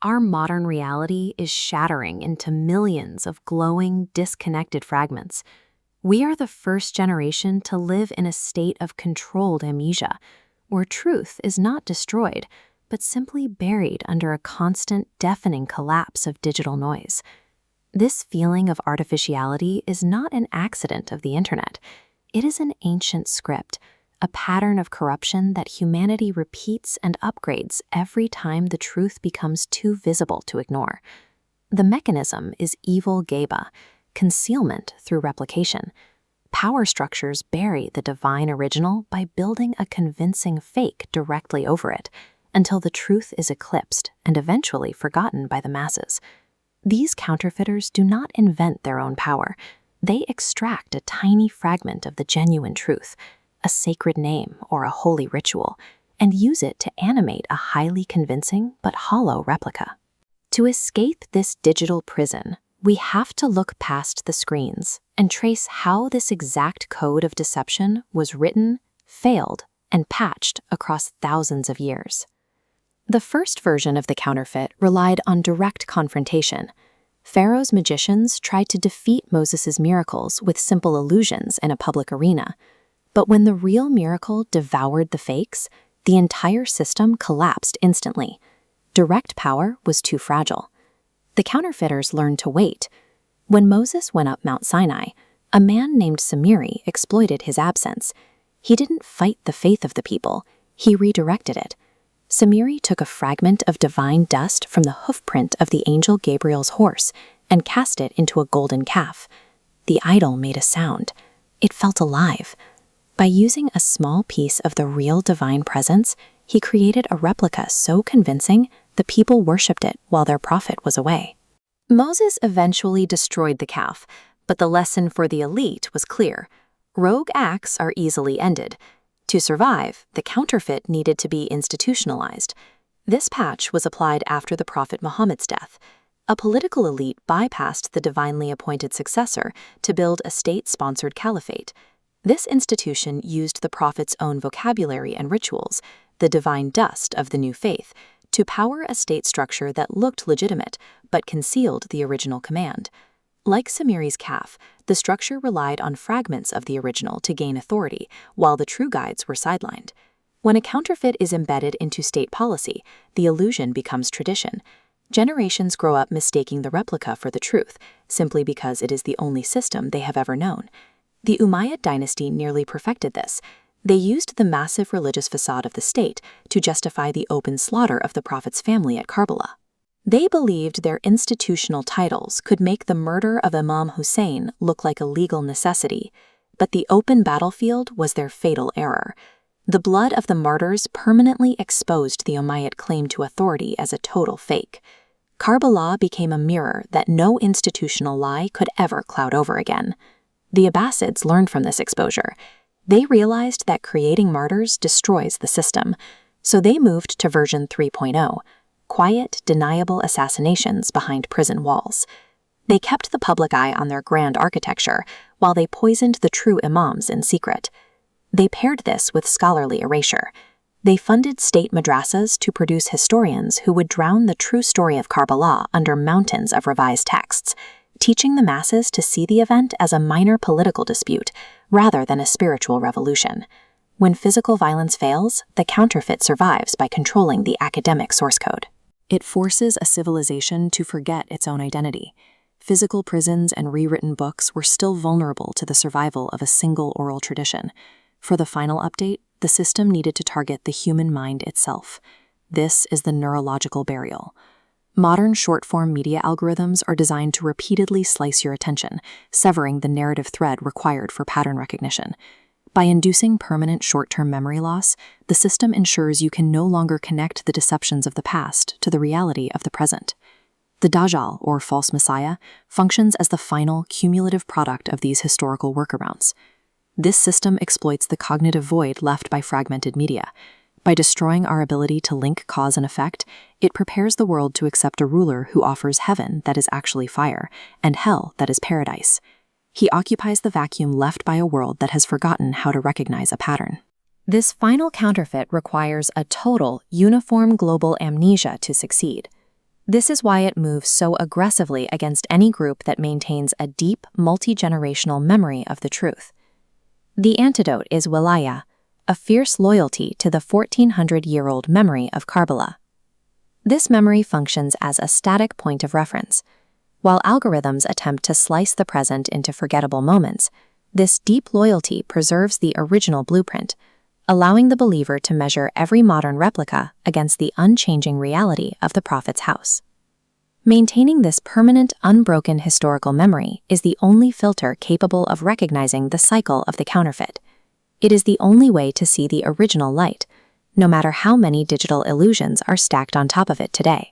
our modern reality is shattering into millions of glowing, disconnected fragments. We are the first generation to live in a state of controlled amnesia, where truth is not destroyed, but simply buried under a constant, deafening collapse of digital noise. This feeling of artificiality is not an accident of the internet. It is an ancient script, a pattern of corruption that humanity repeats and upgrades every time the truth becomes too visible to ignore. The mechanism is evil Ghaybah, concealment through replication. Power structures bury the divine original by building a convincing fake directly over it, until the truth is eclipsed and eventually forgotten by the masses. These counterfeiters do not invent their own power. They extract a tiny fragment of the genuine truth, a sacred name or a holy ritual, and use it to animate a highly convincing but hollow replica. To escape this digital prison, we have to look past the screens and trace how this exact code of deception was written, failed, and patched across thousands of years. The first version of the counterfeit relied on direct confrontation. Pharaoh's magicians tried to defeat Moses' miracles with simple illusions in a public arena. But when the real miracle devoured the fakes, the entire system collapsed instantly. Direct power was too fragile. The counterfeiters learned to wait. When Moses went up Mount Sinai, a man named Samiri exploited his absence. He didn't fight the faith of the people, he redirected it. Samiri took a fragment of divine dust from the hoofprint of the angel Gabriel's horse and cast it into a golden calf. The idol made a sound. It felt alive. By using a small piece of the real divine presence, he created a replica so convincing the people worshipped it while their prophet was away. Moses eventually destroyed the calf, but the lesson for the elite was clear. Rogue acts are easily ended. To survive, the counterfeit needed to be institutionalized. This patch was applied after the Prophet Muhammad's death. A political elite bypassed the divinely appointed successor to build a state-sponsored caliphate. This institution used the Prophet's own vocabulary and rituals, the divine dust of the new faith, to power a state structure that looked legitimate but concealed the original command. Like Samiri's calf, the structure relied on fragments of the original to gain authority, while the true guides were sidelined. When a counterfeit is embedded into state policy, the illusion becomes tradition. Generations grow up mistaking the replica for the truth, simply because it is the only system they have ever known. The Umayyad dynasty nearly perfected this. They used the massive religious facade of the state to justify the open slaughter of the Prophet's family at Karbala. They believed their institutional titles could make the murder of Imam Hussein look like a legal necessity, but the open battlefield was their fatal error. The blood of the martyrs permanently exposed the Umayyad claim to authority as a total fake. Karbala became a mirror that no institutional lie could ever cloud over again. The Abbasids learned from this exposure. They realized that creating martyrs destroys the system, so they moved to version 3.0. Quiet, deniable assassinations behind prison walls. They kept the public eye on their grand architecture, while they poisoned the true imams in secret. They paired this with scholarly erasure. They funded state madrasas to produce historians who would drown the true story of Karbala under mountains of revised texts, teaching the masses to see the event as a minor political dispute, rather than a spiritual revolution. When physical violence fails, the counterfeit survives by controlling the academic source code. It forces a civilization to forget its own identity. Physical prisons and rewritten books were still vulnerable to the survival of a single oral tradition. For the final update, the system needed to target the human mind itself. This is the neurological burial. Modern short-form media algorithms are designed to repeatedly slice your attention, severing the narrative thread required for pattern recognition. By inducing permanent short-term memory loss, the system ensures you can no longer connect the deceptions of the past to the reality of the present. The Dajjal, or false messiah, functions as the final, cumulative product of these historical workarounds. This system exploits the cognitive void left by fragmented media. By destroying our ability to link cause and effect, it prepares the world to accept a ruler who offers heaven that is actually fire, and hell that is paradise. He occupies the vacuum left by a world that has forgotten how to recognize a pattern. This final counterfeit requires a total, uniform global amnesia to succeed. This is why it moves so aggressively against any group that maintains a deep, multi-generational memory of the truth. The antidote is wilaya, a fierce loyalty to the 1400-year-old memory of Karbala. This memory functions as a static point of reference. While algorithms attempt to slice the present into forgettable moments, this deep loyalty preserves the original blueprint, allowing the believer to measure every modern replica against the unchanging reality of the Prophet's house. Maintaining this permanent, unbroken historical memory is the only filter capable of recognizing the cycle of the counterfeit. It is the only way to see the original light, no matter how many digital illusions are stacked on top of it today.